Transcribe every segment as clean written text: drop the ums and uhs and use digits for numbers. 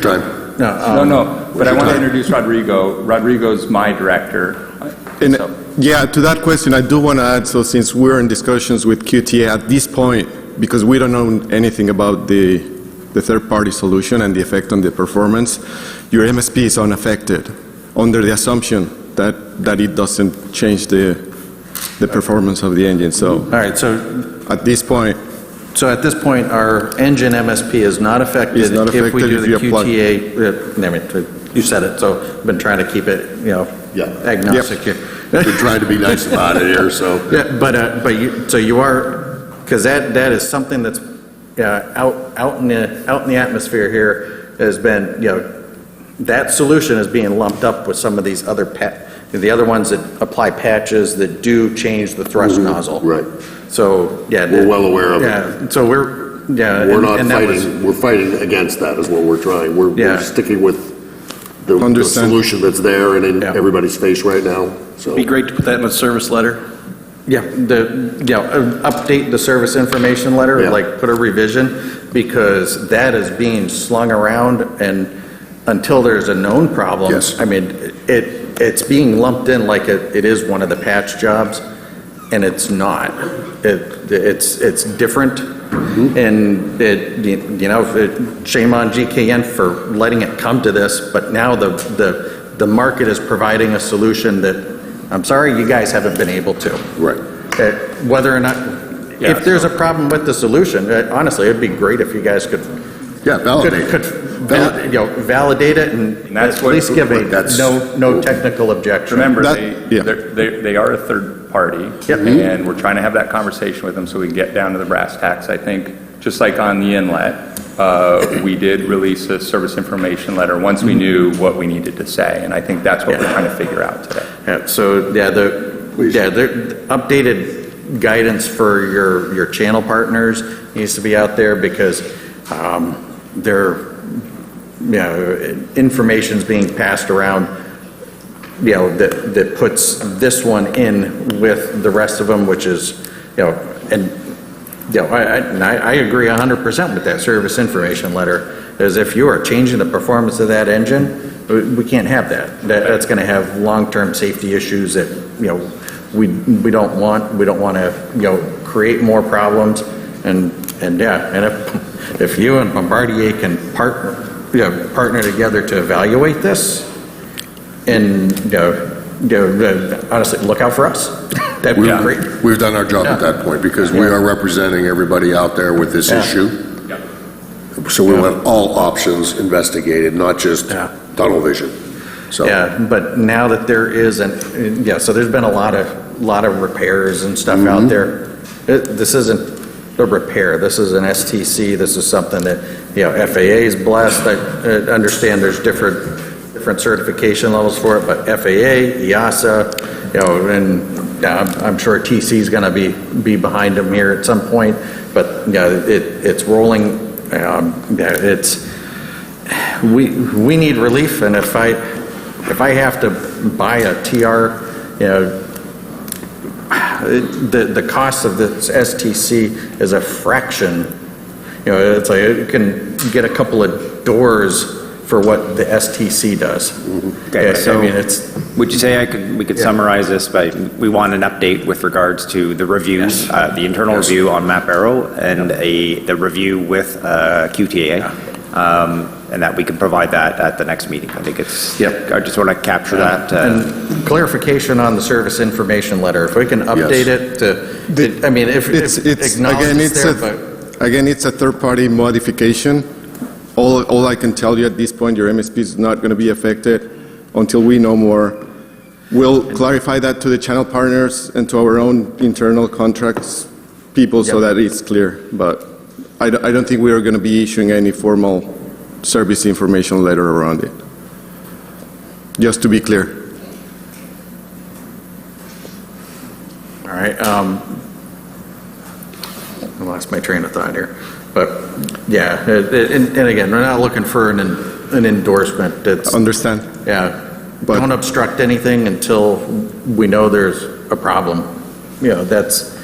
Time. No, but I want to introduce Rodrigo. Rodrigo's my director. And So- yeah, to that question, I do want to add, so since we're in discussions with QTA at this point, because we don't know anything about the third-party solution and the effect on the performance, your MSP is unaffected under the assumption that it doesn't change the performance of the engine. So All right, so at this point, at this point, our engine MSP is not affected Is not if we affected do if the you apply. QTA, I mean, you said it, so I've been trying to keep it, Yeah. agnostic here. We're trying to be nice about it here, so. Yeah, but you are, because that is something that's out in the atmosphere here has been, that solution is being lumped up with some of these other the other ones that apply patches that do change the thrust nozzle. Right. So, yeah. We're well aware of it. Yeah, so we're We're and not that was- fighting, we're fighting against that is what we're trying. We're Yeah. sticking with the Understand. solution that's there and in Yeah. everybody's face right now, so. Be great to put that in a service letter. Yeah, update the service information letter, Yeah. like put a revision, because that is being slung around, and until there's a known problem. Yes. I mean, it's being lumped in like it is one of the patch jobs, and it's not. It's different, and shame on GKN for letting it come to this, but now the market is providing a solution that, I'm sorry, you guys haven't been able to. Right. Whether or not, if there's a problem with the solution, honestly, it'd be great if you guys could Yeah, validate. validate it and that's at what- least give a that's- no technical objection. Remember, That- yeah. they are a third party, Yep. and we're trying to have that conversation with them so we can get down to the brass tacks. I think, just like on the inlet, we did release a service information letter once we knew what we needed to say, and I think that's what we're trying to figure out today. Yeah, so, the updated guidance for your channel partners needs to be out there, because information's being passed around, that puts this one in with the rest of them, which is, I agree 100% with that service information letter, is if you are changing the performance of that engine, we can't have that. That's going to have long-term safety issues that, we don't want. We don't want to, create more problems. And if you and Bombardier can partner together to evaluate this, and honestly, look out for us. That'd be great. We've done our job at that point because we are representing everybody out there with this issue. So we want all options investigated, not just tunnel vision. So. Yeah, but now that there is so there's been a lot of repairs and stuff out there. This isn't a repair. This is an STC. This is something that, FAA is blessed. I understand there's different certification levels for it, but FAA, EASA, and I'm sure TC is going to be behind them here at some point, but it's rolling. We need relief, and if I have to buy a TR, the cost of this STC is a fraction. It's like you can get a couple of doors for what the STC does. Okay, so I mean, it's. would you say we could summarize this by, we want an update with regards to the review, the internal review on Map Arrow, and the review with QTA, and that we can provide that at the next meeting. I think it's, I just want to capture that. And clarification on the service information letter, if we can update it to, Again, it's a third-party modification. All I can tell you at this point, your MSP is not going to be affected until we know more. We'll clarify that to the channel partners and to our own internal contracts people so that it's clear. But I don't think we are going to be issuing any formal service information letter around it. Just to be clear. all right, I lost my train of thought here. But, and again, we're not looking for an endorsement. It's, Understand? But don't obstruct anything until we know there's a problem. That's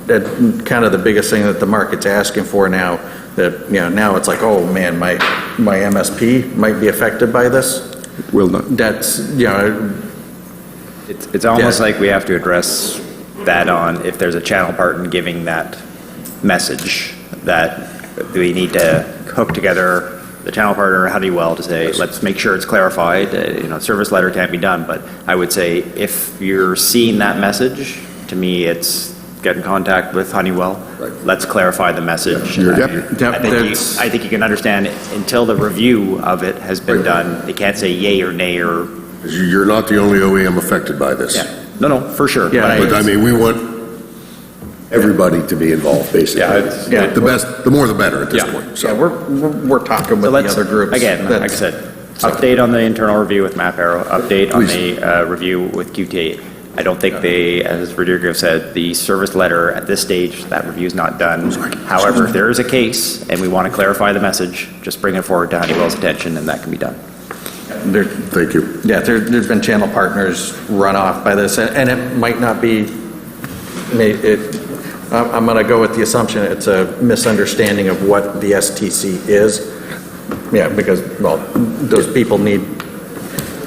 kind of the biggest thing that the market's asking for now. that, now it's like, oh, man, my MSP might be affected by this. Will not. That's, It's almost Yeah. like we have to address that on, if there's a channel partner giving that message, that we need to hook together the channel partner, Honeywell, to say, let's make sure it's clarified, service letter can't be done, but I would say if you're seeing that message, to me, it's get in contact with Honeywell, let's clarify the message. Yep. I think you can understand, until the review of it has been done, they can't say yay or nay or. You're not the only OEM affected by this. No, for sure. Yeah, But I mean, we want everybody to be involved, basically. Yeah, it's- Yeah. The best, the more the better at this Yeah. point, Yeah, so. we're talking So with let's, the other groups. again, like I That's- said, update on the internal review with Map Arrow, update on the review with QTA. I don't think they, as Rodrigo said, the service letter at this stage, that review's not done. However, if there is a case and we want to clarify the message, just bring it forward to Honeywell's attention and that can be done. Thank you. Yeah, there's been channel partners run off by this, and it might not be, I'm going to go with the assumption it's a misunderstanding of what the STC is. Yeah, because, well, those people need,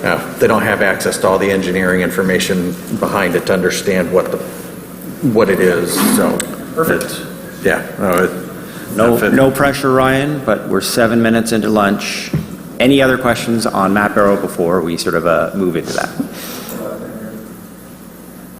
they don't have access to all the engineering information behind it to understand what it is, so. Perfect. Yeah. No pressure, Ryan, but we're 7 minutes into lunch. Any other questions on Map Arrow before we sort of move into that?